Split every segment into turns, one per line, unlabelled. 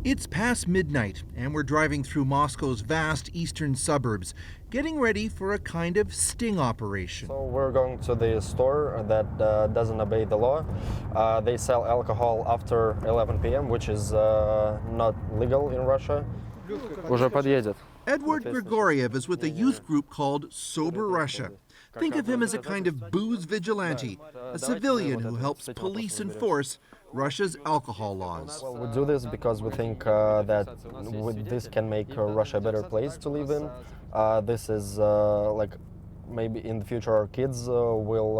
It's past midnight, and we're driving through Moscow's vast eastern suburbs, getting ready for a kind of sting operation.
So we're going to the store that doesn't obey the law. They sell alcohol after 11 p.m., which is not legal in Russia. Уже подъедет.
Edward Grigoriev is with a youth group called Sober Russia. Think of him as a kind of booze vigilante, a civilian who helps police enforce Russia's alcohol laws.
Well, we do this because we think that this can make Russia a better place to live in. This is like maybe in the future our kids will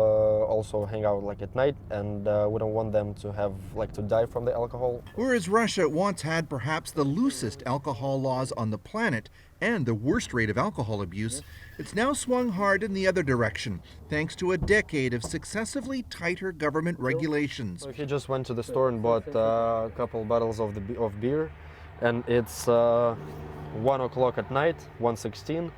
also hang out like at night, and we don't want them to have to die from the alcohol.
Whereas Russia once had perhaps the loosest alcohol laws on the planet and the worst rate of alcohol abuse, it's now swung hard in the other direction, thanks to a decade of successively tighter government regulations.
So he just went to the store and bought a couple bottles of beer, and it's 1 o'clock at night, 1:16.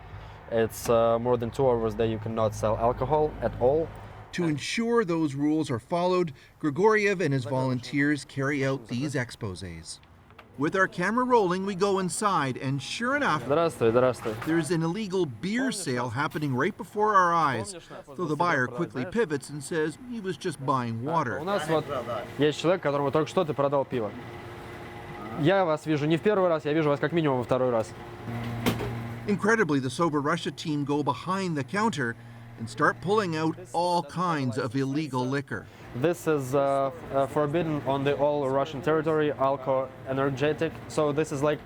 It's more than 2 hours that you cannot sell alcohol at all.
To ensure those rules are followed, Grigoriev and his volunteers carry out these exposés. With our camera rolling, we go inside, and sure enough, there's an illegal beer sale happening right before our eyes, though the buyer quickly pivots and says he was just buying water.
У нас вот есть человек, которому только что ты продал пиво. Я вас вижу не в первый раз, я вижу вас как минимум во второй раз.
Incredibly, the Sober Russia team go behind the counter and start pulling out all kinds of illegal liquor.
This is forbidden on the all Russian territory, alcohol energetic. So this is like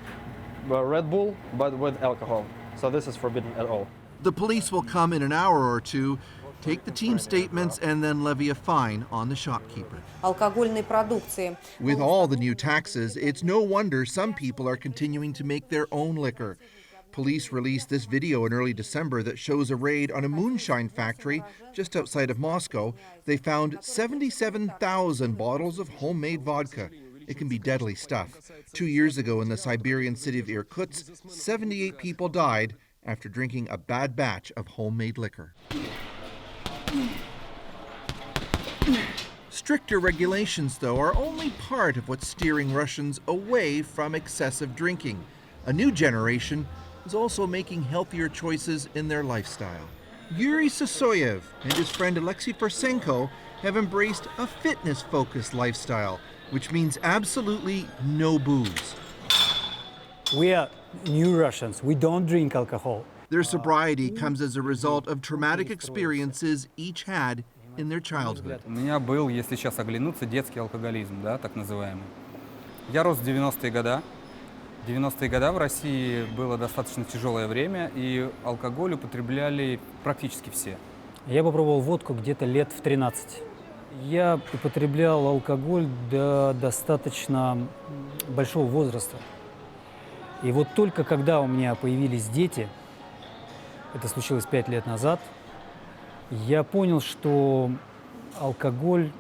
Red Bull, but with alcohol. So this is forbidden at all.
The police will come in an hour or two, take the team statements, and then levy a fine on the shopkeeper. With all the new taxes, it's no wonder some people are continuing to make their own liquor. Police released this video in early December that shows a raid on a moonshine factory just outside of Moscow. They found 77,000 bottles of homemade vodka. It can be deadly stuff. 2 years ago in the Siberian city of Irkutsk, 78 people died after drinking a bad batch of homemade liquor. Stricter regulations, though, are only part of what's steering Russians away from excessive drinking. A new generation is also making healthier choices in their lifestyle. Yuri Sasoyev and his friend Alexei Persenko have embraced a fitness-focused lifestyle, which means absolutely no booze.
We are new Russians. We don't drink alcohol.
Their sobriety comes as a result of traumatic experiences each had in their childhood.
У меня был, если сейчас оглянуться, детский алкоголизм, да, так называемый. Я рос в 90-е годы. В 90-е годы в России было достаточно тяжелое время, и алкоголь употребляли практически все.
Я попробовал водку где-то лет в 13. Я употреблял алкоголь до достаточно большого возраста. И вот только когда у меня появились дети, это случилось 5 лет назад, я понял, что алкоголь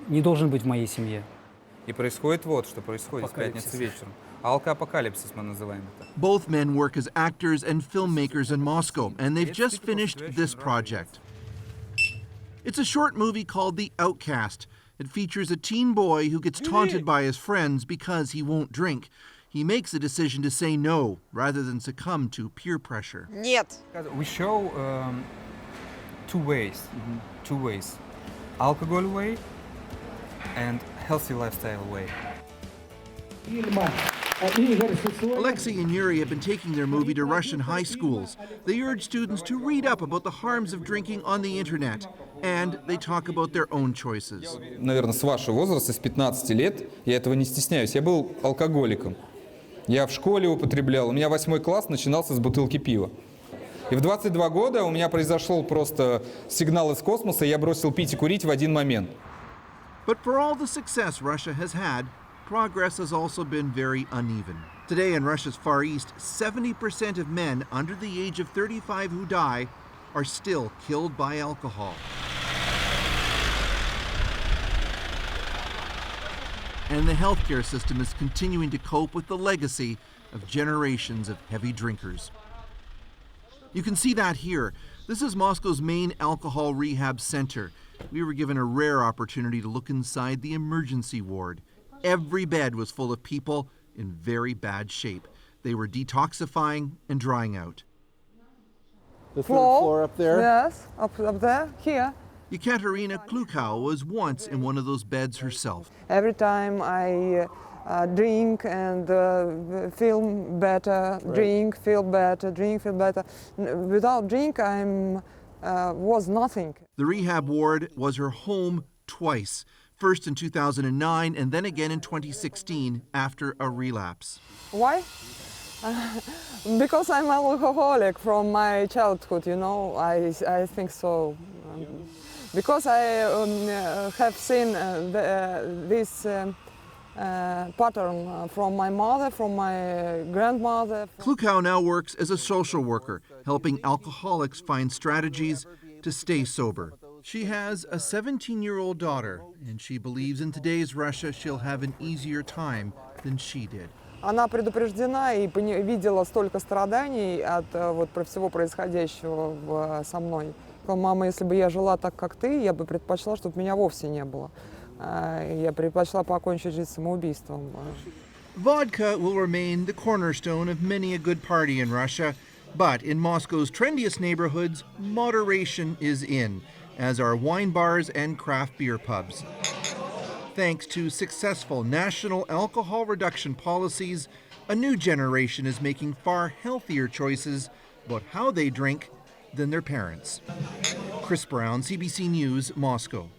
не должен быть в моей семье.
И происходит вот, что происходит в пятницу вечером. Алкоапокалипсис мы называем это.
Both men work as actors and filmmakers in Moscow, and they've just finished this project. It's a short movie called The Outcast. It features a teen boy who gets taunted by his friends because he won't drink. He makes a decision to say no rather than succumb to peer pressure.
Нет.
We show two ways. Two ways. Alcohol way and healthy lifestyle way.
Alexei and Yuri have been taking their movie to Russian high schools. They urge students to read up about the harms of drinking on the internet, and they talk about their own choices.
Наверное, с вашего возраста, с 15 лет, я этого не стесняюсь. Я был алкоголиком. Я в школе употреблял. У меня 8 класс начинался с бутылки пива. И в 22 года у меня произошел просто сигнал из космоса, и я бросил пить и курить в один момент.
But for all the success Russia has had, progress has also been very uneven. Today in Russia's Far East, 70% of men under the age of 35 who die are still killed by alcohol. And the healthcare system is continuing to cope with the legacy of generations of heavy drinkers. You can see that here. This is Moscow's main alcohol rehab center. We were given a rare opportunity to look inside the emergency ward. every bed was full of people in very bad shape. They were detoxifying and drying out.
The third floor up there?
Yes, up there, here.
Ekaterina Klukow was once in one of those beds herself.
Every time I drink and feel better, drink, feel better, drink, feel better. Without drink, was nothing.
The rehab ward was her home twice, first in 2009 and then again in 2016 after a relapse.
Why? Because I'm alcoholic from my childhood, you know, I think so. Because I have seen this pattern from my mother, from my grandmother.
Klukow now works as a social worker, helping alcoholics find strategies to stay sober. She has a 17-year-old daughter, and she believes in today's Russia she'll have an easier time than she did.
Она предупреждена и видела столько страданий от всего происходящего со мной. Мама, если бы я жила так, как ты, я бы предпочла, чтобы меня вовсе не было. Я предпочла покончить жизнь самоубийством.
Vodka will remain the cornerstone of many a good party in Russia, but in Moscow's trendiest neighborhoods, moderation is in, as are wine bars and craft beer pubs. Thanks to successful national alcohol reduction policies, a new generation is making far healthier choices about how they drink than their parents. Chris Brown, CBC News, Moscow.